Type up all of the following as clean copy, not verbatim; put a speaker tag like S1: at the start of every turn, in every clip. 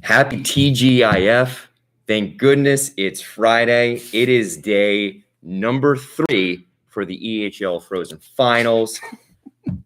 S1: Happy TGIF. Thank goodness it's Friday. It is day number 3 for the EHL Frozen Finals.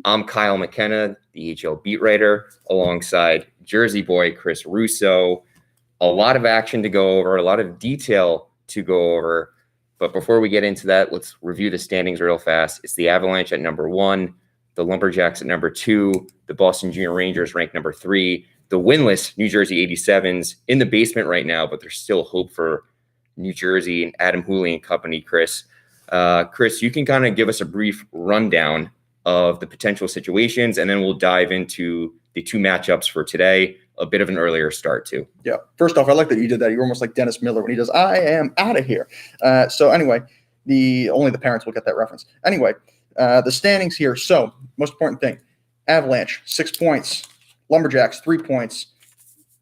S1: I'm Kyle McKenna, the EHL beat writer, alongside Jersey boy Chris Russo. A lot of action to go over, a lot of detail to go over. But before we get into that, let's review the standings real fast. It's the Avalanche at number 1, the Lumberjacks at number 2, the Boston Junior Rangers ranked number 3, the winless New Jersey 87s in the basement right now, but there's still hope for New Jersey and Adam Hooley and company, Chris. Chris, you can kind of give us a brief rundown of the potential situations, and then we'll dive into the 2 matchups for today. A bit of an earlier start, too.
S2: Yeah. First off, I like that you did that. You're almost like Dennis Miller when he does, "I am out of here." So anyway, only the parents will get that reference. Anyway, the standings here. So most important thing, Avalanche, 6 points. Lumberjacks, 3 points.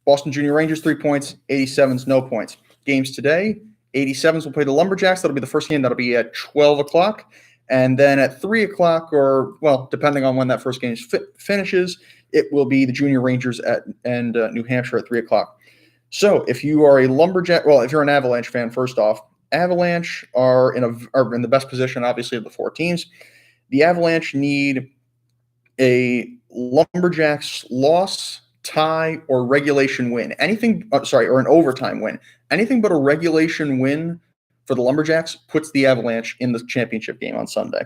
S2: Boston Junior Rangers, 3 points. 87s, no points. Games today, 87s will play the Lumberjacks. That'll be the first game. That'll be at 12 o'clock. And then at 3 o'clock, or, well, depending on when that first game finishes, it will be the Junior Rangers and New Hampshire at 3 o'clock. So if you are a Lumberjack, well, if you're an Avalanche fan, first off, Avalanche are in the best position, obviously, of the 4 teams. The Avalanche need a Lumberjacks loss, tie, or regulation win. Or an overtime win. Anything but a regulation win for the Lumberjacks puts the Avalanche in the championship game on Sunday.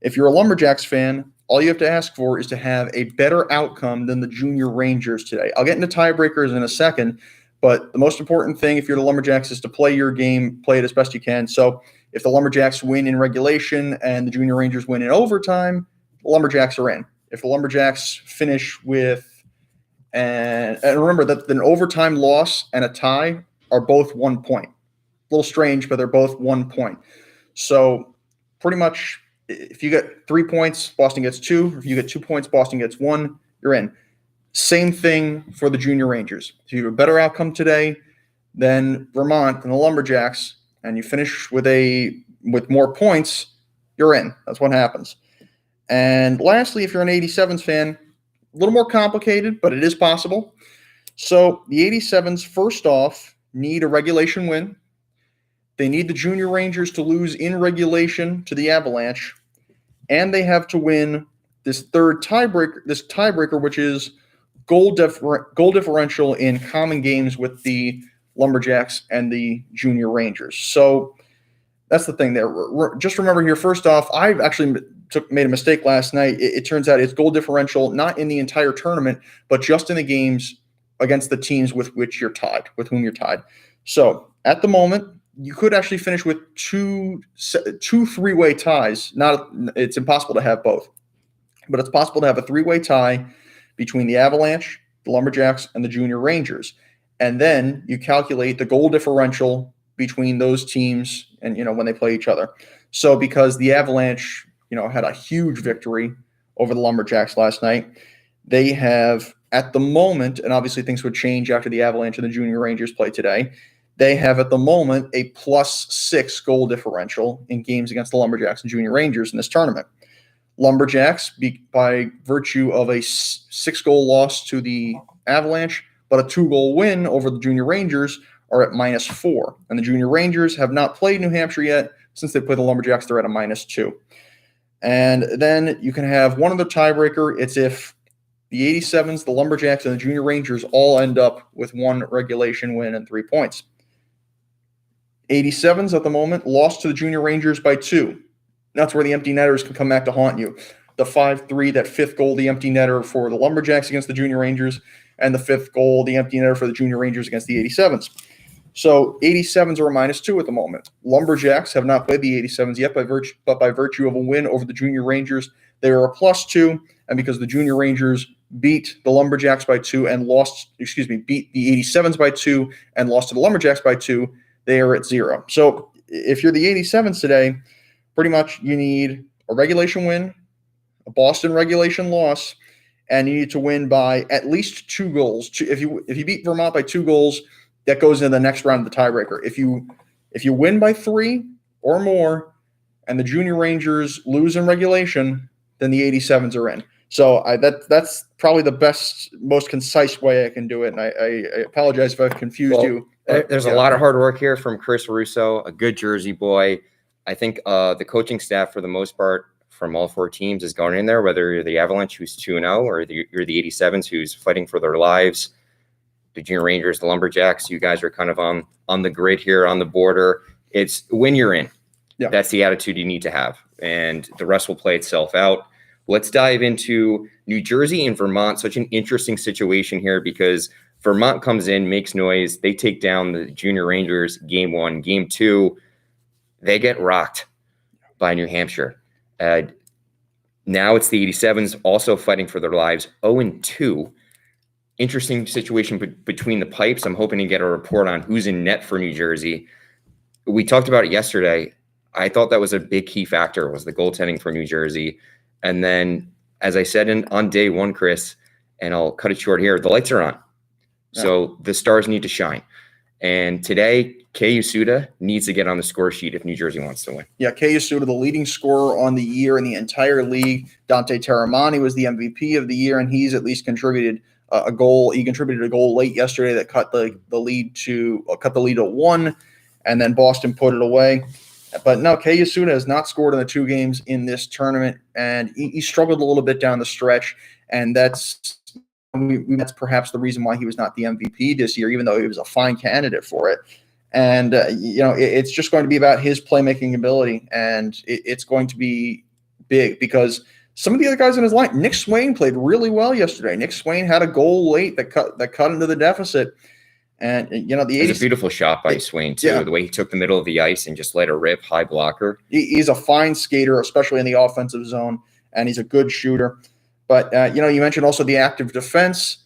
S2: If you're a Lumberjacks fan, all you have to ask for is to have a better outcome than the Junior Rangers today. I'll get into tiebreakers in a second, but the most important thing if you're the Lumberjacks is to play your game, play it as best you can. So if the Lumberjacks win in regulation and the Junior Rangers win in overtime, the Lumberjacks are in. If the Lumberjacks finish with, and remember that an overtime loss and a tie are both 1 point. A little strange, but they're both 1 point. So pretty much if you get 3 points, Boston gets 2. If you get 2 points, Boston gets 1. You're in. Same thing for the Junior Rangers. If you have a better outcome today than Vermont and the Lumberjacks, and you finish with more points, you're in. That's what happens. And lastly, if you're an 87s fan, a little more complicated, but it is possible. So the 87s, first off, need a regulation win. They need the Junior Rangers to lose in regulation to the Avalanche, and they have to win this tiebreaker, which is goal differential in common games with the Lumberjacks and the Junior Rangers. So that's the thing there. Just remember here, first off, I've actually made a mistake last night. It turns out it's goal differential, not in the entire tournament, but just in the games against the teams with whom you're tied. So at the moment, you could actually finish with two 3-way ties. It's impossible to have both, but it's possible to have a 3-way tie between the Avalanche, the Lumberjacks, and the Junior Rangers. And then you calculate the goal differential between those teams and, when they play each other. So because the Avalanche, had a huge victory over the Lumberjacks last night, they have at the moment, and obviously things would change after the Avalanche and the Junior Rangers play today, they have at the moment a +6 goal differential in games against the Lumberjacks and Junior Rangers in this tournament. Lumberjacks, by virtue of a 6-goal loss to the Avalanche, but a 2-goal win over the Junior Rangers, are at -4. And the Junior Rangers have not played New Hampshire yet. Since they played the Lumberjacks, they're at a -2. And then you can have one other tiebreaker. It's if the 87s, the Lumberjacks, and the Junior Rangers all end up with 1 regulation win and 3 points. 87s at the moment lost to the Junior Rangers by 2. That's where the empty netters can come back to haunt you. The 5-3, that 5th goal, the empty netter for the Lumberjacks against the Junior Rangers, and the 5th goal, the empty netter for the Junior Rangers against the 87s. So 87s are a -2 at the moment. Lumberjacks have not played the 87s yet, but by virtue of a win over the Junior Rangers, they are a +2. And because the Junior Rangers beat the Lumberjacks by 2 and beat the 87s by 2 and lost to the Lumberjacks by 2, they are at 0. So if you're the 87s today, pretty much you need a regulation win, a Boston regulation loss, and you need to win by at least 2 goals. If you beat Vermont by 2 goals, that goes into the next round of the tiebreaker. If you win by 3 or more, and the Junior Rangers lose in regulation, then the 87s are in. So that's probably the best, most concise way I can do it. And I apologize if I've confused you.
S1: There's a lot of hard work here from Chris Russo, a good Jersey boy. I think the coaching staff, for the most part, from all four teams is going in there, whether you're the Avalanche, who's 2-0, or you're the 87s, who's fighting for their lives, the Junior Rangers, the Lumberjacks. You guys are kind of on the grid here, on the border. It's when you're in. Yeah. That's the attitude you need to have, and the rest will play itself out. Let's dive into New Jersey and Vermont. Such an interesting situation here because Vermont comes in, makes noise. They take down the Junior Rangers game 1. Game 2, they get rocked by New Hampshire. Now it's the 87s also fighting for their lives, 0-2. Interesting situation between the pipes. I'm hoping to get a report on who's in net for New Jersey. We talked about it yesterday. I thought that was a big key factor, was the goaltending for New Jersey. And then, as I said on day 1, Chris, and I'll cut it short here, the lights are on. Yeah. So the stars need to shine. And today, Kei Yasuda needs to get on the score sheet if New Jersey wants to win.
S2: Yeah, Kei Yasuda, the leading scorer on the year in the entire league. Dante Taramani was the MVP of the year, and he's at least contributed a goal. He contributed a goal late yesterday that cut the lead to 1, and then Boston put it away. But no, Kei Yasuda has not scored in the 2 games in this tournament, and he struggled a little bit down the stretch, and that's perhaps the reason why he was not the MVP this year, even though he was a fine candidate for it. And, it's just going to be about his playmaking ability, and it's going to be big because some of the other guys in his line, Nick Swain played really well yesterday. Nick Swain had a goal late that cut into the deficit. And, the 80s.
S1: It was a beautiful shot by Swain, too. Yeah. The way he took the middle of the ice and just let it rip, high blocker.
S2: He's a fine skater, especially in the offensive zone, and he's a good shooter. But, you mentioned also the active defense.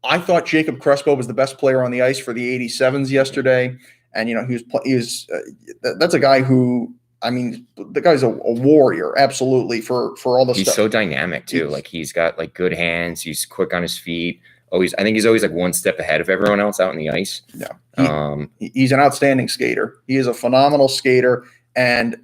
S2: I thought Jacob Cresco was the best player on the ice for the 87s yesterday. And, that's a guy who, the guy's a warrior, absolutely, for all the stuff.
S1: He's so dynamic, too. He's got, good hands. He's quick on his feet. I think he's always one step ahead of everyone else out on the ice.
S2: Yeah, he's an outstanding skater. He is a phenomenal skater, and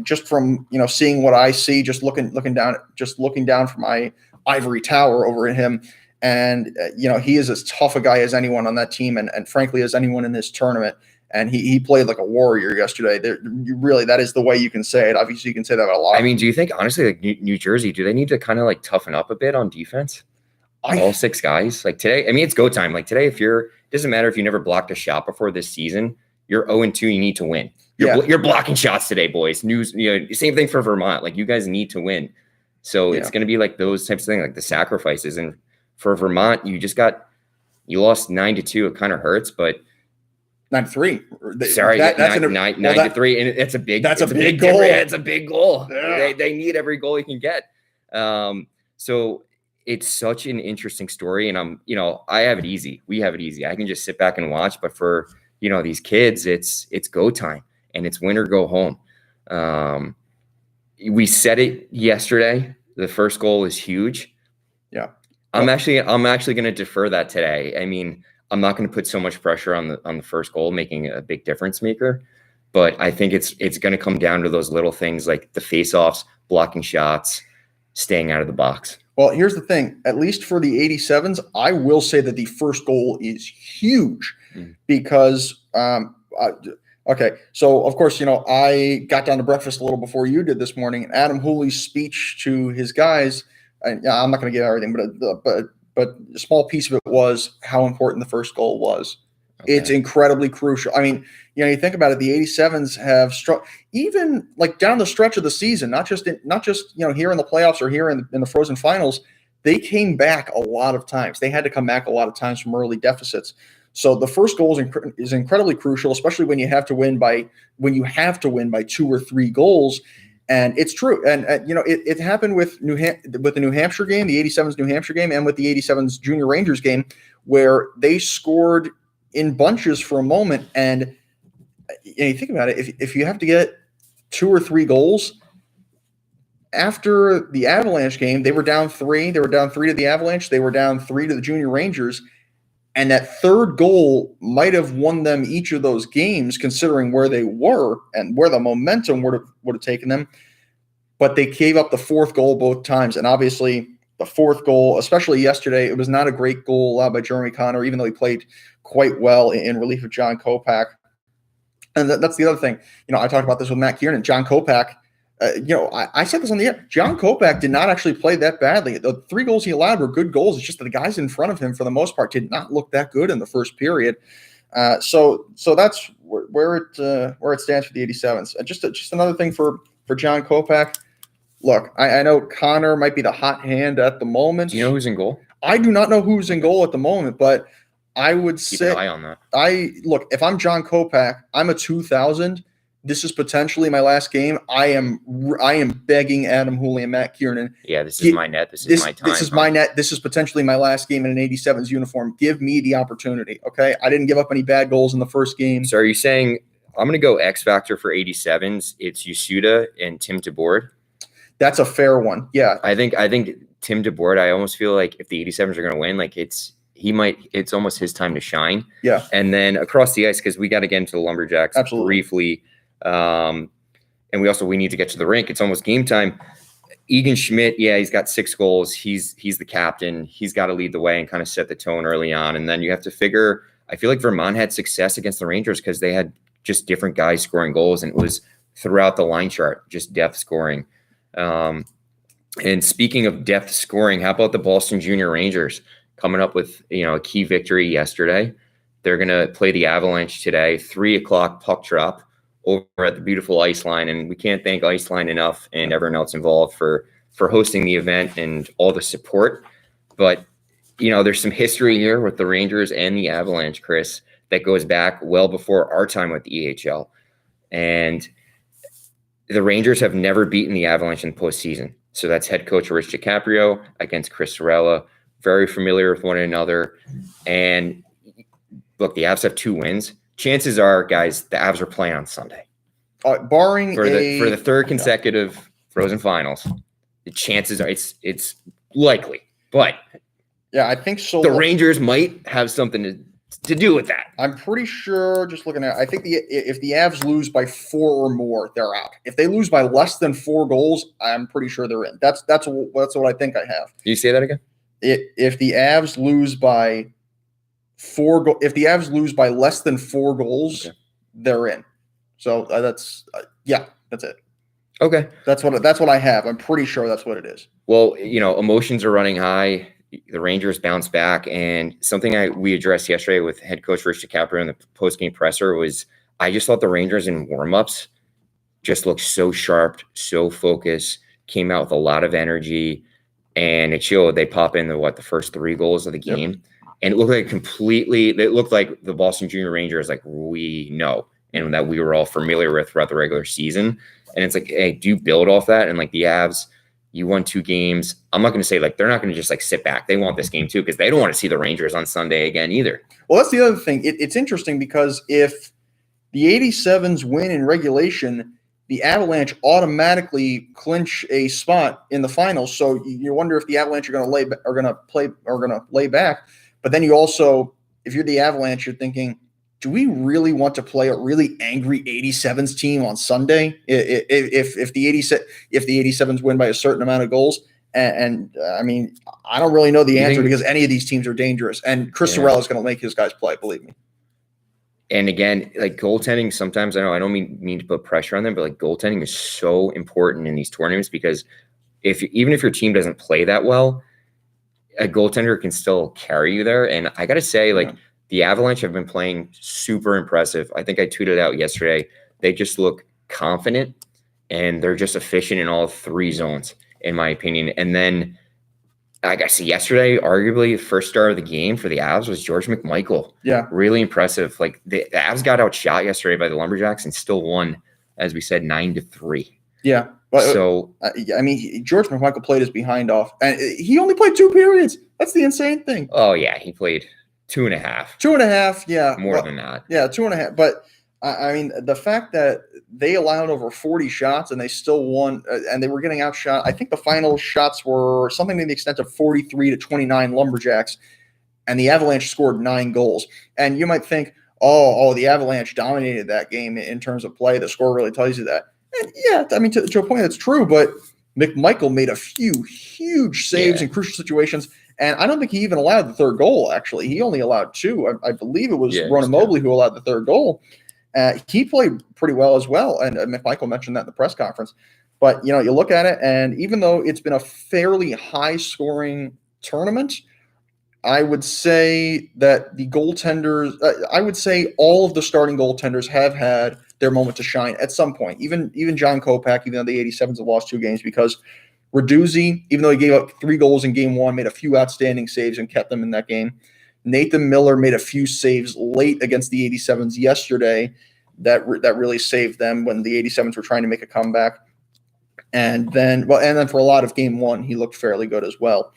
S2: just from seeing what I see, just looking down from my ivory tower over at him, and he is as tough a guy as anyone on that team, and frankly as anyone in this tournament. And he played like a warrior yesterday. That is the way you can say it. Obviously, you can say that a lot.
S1: Do you think honestly, New Jersey, do they need to kind of toughen up a bit on defense? All 6 guys today. It's go time. Today, it doesn't matter if you never blocked a shot before this season, you're 0-2. You need to win. You're blocking shots today, boys. Same thing for Vermont. You guys need to win. So it's going to be those types of things, the sacrifices. And for Vermont, you lost 9-2. It kind of hurts, but
S2: 9-3.
S1: Sorry, 9-3, and it's a big. That's a big goal. It's a big goal. Yeah. They need every goal you can get. So. It's such an interesting story, and I have it easy. We have it easy. I can just sit back and watch. But for these kids, it's go time, and it's win or go home. We said it yesterday. The first goal is huge.
S2: Yeah,
S1: I'm actually going to defer that today. I'm not going to put so much pressure on the first goal making a big difference maker, but I think it's going to come down to those little things like the face-offs, blocking shots, staying out of the box.
S2: Well, here's the thing. At least for the 87s, I will say that the first goal is huge because, okay, so of course, I got down to breakfast a little before you did this morning, and Adam Hooley's speech to his guys, and I'm not going to give everything, but a small piece of it was how important the first goal was. Okay. It's incredibly crucial. You think about it, the 87s have struck even down the stretch of the season, not just here in the playoffs or here in the Frozen Finals. They came back a lot of times. They had to come back a lot of times from early deficits. So the first goal is incredibly crucial, especially when you have to win by 2 or 3 goals. And it's true. And it happened with the New Hampshire game, the 87s New Hampshire game, and with the 87s Junior Rangers game, where they scored in bunches for a moment. And you think about it, if you have to get 2 or 3 goals after the Avalanche game, they were down 3. They were down 3 to the Avalanche. They were down 3 to the Junior Rangers. And that third goal might have won them each of those games, considering where they were and where the momentum would have taken them. But they gave up the 4th goal both times. And obviously, the fourth goal, especially yesterday, it was not a great goal allowed by Jeremy Connor, even though he played quite well in relief of John Kopak. And that's the other thing. I talked about this with Matt Kiernan. John Kopak, I said this on the air. John Kopak did not actually play that badly. The 3 goals he allowed were good goals. It's just that the guys in front of him, for the most part, did not look that good in the first period. So that's where it stands for the 87s. Just another thing for John Kopak. Look, I know Connor might be the hot hand at the moment.
S1: Do you know who's in goal?
S2: I do not know who's in goal at the moment, but I would say
S1: keep an eye on that.
S2: If I'm John Kopak, I'm a 2000. This is potentially my last game. I am begging Adam Hooley and Matt Kiernan.
S1: Yeah, this is my net. This is my time.
S2: This is my net. This is potentially my last game in an 87s uniform. Give me the opportunity, okay? I didn't give up any bad goals in the first game.
S1: So are you saying I'm going to go X factor for 87s? It's Yasuda and Tim DeBoard.
S2: That's a fair one. Yeah.
S1: I think Tim DeBoard, I almost feel like if the 87s are going to win, like it's almost his time to shine.
S2: Yeah.
S1: And then across the ice, because we got to get into the Lumberjacks briefly. And we need to get to the rink. It's almost game time. Egan Schmidt, yeah, he's got 6 goals. He's the captain. He's got to lead the way and kind of set the tone early on. And then you have to figure, I feel like Vermont had success against the Rangers because they had just different guys scoring goals, and it was throughout the line chart, just depth scoring. And speaking of depth scoring, how about the Boston Junior Rangers coming up with, a key victory yesterday? They're going to play the Avalanche today, 3:00 puck drop over at the beautiful Ice Line. And we can't thank Ice Line enough and everyone else involved for hosting the event and all the support. But, there's some history here with the Rangers and the Avalanche, Chris, that goes back well before our time with the EHL. And the Rangers have never beaten the Avalanche in the postseason. So that's head coach Rich DiCaprio against Chris Sorella, very familiar with one another. And look, the Avs have 2 wins. Chances are, guys, the Avs are playing on Sunday.
S2: Barring
S1: for the third consecutive Frozen Finals, the chances are it's likely. But
S2: yeah, I think so.
S1: The Rangers might have something to do with that.
S2: I'm pretty sure, just looking at it, I think if the Avs lose by 4 or more, they're out. If they lose by less than 4 goals, I'm pretty sure they're in. That's what I think I have.
S1: Can you say that again?
S2: If the Avs lose by if the Avs lose by less than 4 goals, they're in. So that's it.
S1: Okay.
S2: That's what I have. I'm pretty sure that's what it is.
S1: Well, emotions are running high. The Rangers bounce back, and something we addressed yesterday with head coach Rich DiCaprio in the post-game presser was I just thought the Rangers in warm-ups just looked so sharp, so focused, came out with a lot of energy, and it showed. They pop in the first 3 goals of the game. Yep. And it looked like the Boston Junior Rangers like we know and that we were all familiar with throughout the regular season. And it's like, hey, do you build off that? And like the Avs, you won 2 games. I'm not going to say they're not going to just sit back. They want this game too because they don't want to see the Rangers on Sunday again either.
S2: Well, that's the other thing. It's interesting because if the 87s win in regulation, the Avalanche automatically clinch a spot in the finals. So you wonder if the Avalanche are going to lay back. But then you also, if you're the Avalanche, you're thinking, do we really want to play a really angry 87s team on Sunday if the 87s win by a certain amount of goals? And I mean, I don't really know the answer because any of these teams are dangerous. And Chris Sorella is going to make his guys play, believe me.
S1: And again, like goaltending, sometimes I don't mean to put pressure on them, but like goaltending is so important in these tournaments because even if your team doesn't play that well, a goaltender can still carry you there. And I got to say, the Avalanche have been playing super impressive. I think I tweeted out yesterday. They just look confident and they're just efficient in all 3 zones, in my opinion. And then I guess yesterday, arguably the first star of the game for the Avs was George Mcmichael. Yeah. Really impressive. Like the Avs got outshot yesterday by the Lumberjacks and still won, as we said, 9-3. Yeah.
S2: So, I mean, George Mcmichael played his behind off, and he only played 2 periods. That's the insane thing.
S1: Oh, yeah. He played 2.5.
S2: 2.5, yeah.
S1: More than that.
S2: Yeah, 2.5. But, I mean, the fact that they allowed over 40 shots and they still won, and they were getting outshot. I think the final shots were something to the extent of 43-29 Lumberjacks, and the Avalanche scored 9 goals. And you might think, oh, the Avalanche dominated that game in terms of play. The score really tells you that. And yeah, I mean, to a point, that's true. But Mcmichael made a few huge saves in crucial situations, and I don't think he even allowed the third goal, actually. He only allowed two. I believe it was Ronan Mobley who allowed the third goal. He played pretty well as well, and Mcmichael mentioned that in the press conference. But, you look at it, and even though it's been a fairly high-scoring tournament, I would say that the goaltenders I would say all of the starting goaltenders have had their moment to shine at some point. Even John Kopak, even though the 87s have lost 2 games, because Raduzzi, even though he gave up 3 goals in game 1, made a few outstanding saves and kept them in that game. Nathan Miller made a few saves late against the 87s yesterday that really saved them when the 87s were trying to make a comeback. And then for a lot of game 1, he looked fairly good as well.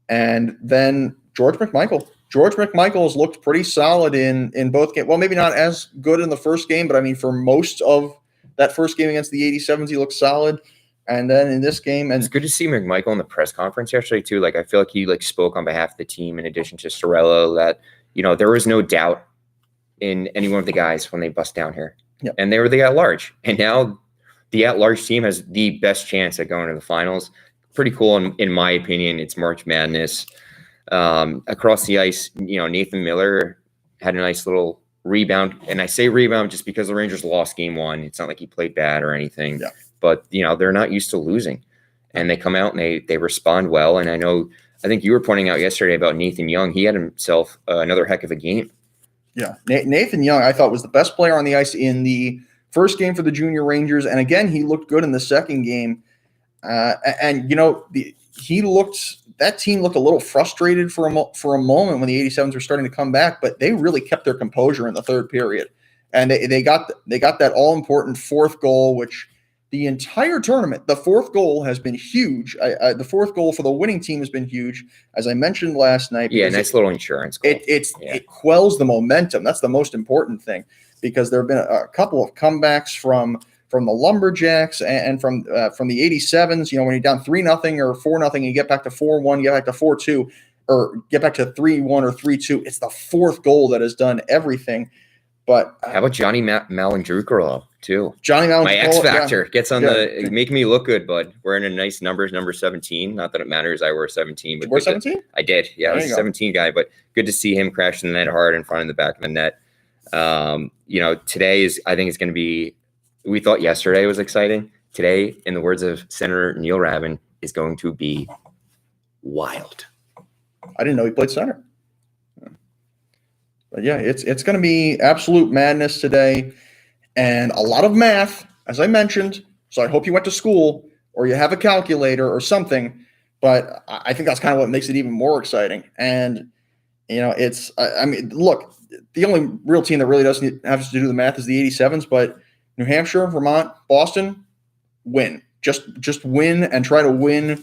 S2: And then George Mcmichael. George McMichael has looked pretty solid in both games. Well, maybe not as good in the first game, but I mean, for most of that first game against the 87s, he looked solid. And then in this game, and
S1: it's good to see McMichael in the press conference yesterday too. Like, I feel like he spoke on behalf of the team in addition to Sorello that, there was no doubt in any one of the guys when they bust down here.
S2: Yep.
S1: And they were the at-large. And now the at-large team has the best chance at going to the finals. Pretty cool in my opinion. It's March Madness. Across the ice, Nathan Miller had a nice little rebound. And I say rebound just because the Rangers lost game 1. It's not like he played bad or anything.
S2: Yeah.
S1: But, they're not used to losing. And they come out and they respond well. And I think you were pointing out yesterday about Nathan Young. He had himself another heck of a game.
S2: Yeah. Nathan Young, I thought, was the best player on the ice in the first game for the Junior Rangers. And again, he looked good in the second game. That team looked a little frustrated for a moment when the 87s were starting to come back, but they really kept their composure in the third period. And they got that all-important fourth goal, which the entire tournament, the fourth goal has been huge. The fourth goal for the winning team has been huge, as I mentioned last night.
S1: Yeah, nice little insurance goal.
S2: It quells the momentum. That's the most important thing, because there have been a couple of comebacks from the Lumberjacks and from the 87s. When you're down 3-0 or 4-0, and you get back to 4-1, get back to 4-2, or get back to 3-1 or 3-2. It's the fourth goal that has done everything. But
S1: how about Johnny Malandrukaro too?
S2: Johnny Malandrukaro,
S1: my X Factor, gets on make me look good, bud. Wearing a nice number 17. Not that it matters. I wore 17.
S2: Did you wear 17?
S1: I did. Yeah, I was a 17 guy, but good to see him crashing the net hard in front of the back of the net. Today I think it's going to be. We thought yesterday was exciting. Today, in the words of Senator Neil Rabin, is going to be wild.
S2: I didn't know he played center. But yeah, it's going to be absolute madness today, and a lot of math, as I mentioned. So I hope you went to school or you have a calculator or something. But I think that's kind of what makes it even more exciting. And look, the only real team that really doesn't have to do the math is the 87s. But New Hampshire, Vermont, Boston, win. Just win, and try to win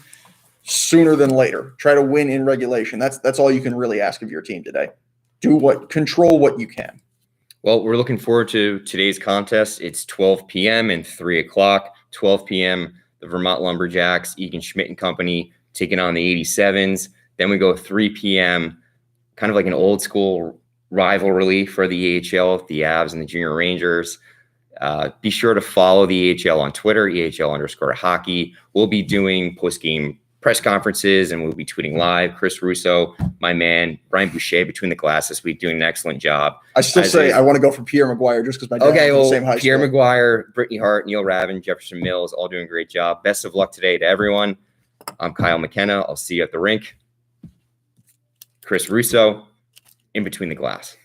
S2: sooner than later. Try to win in regulation. That's all you can really ask of your team today. Control what you can.
S1: Well, we're looking forward to today's contest. It's 12 p.m. and 3 o'clock. 12 p.m., the Vermont Lumberjacks, Egan Schmidt and Company, taking on the 87s. Then we go 3 p.m., kind of like an old school rivalry for the AHL, the Avs and the Junior Rangers. Be sure to follow the AHL on Twitter, EHL_hockey. We'll be doing post-game press conferences, and we'll be tweeting live. Chris Russo, my man, Brian Boucher, Between the Glasses, we're doing an excellent job.
S2: I still say I want to go for Pierre McGuire just because my dad was the same high school.
S1: Pierre McGuire, Brittany Hart, Neil Ravin, Jefferson Mills, all doing a great job. Best of luck today to everyone. I'm Kyle McKenna. I'll see you at the rink. Chris Russo, In Between the Glass.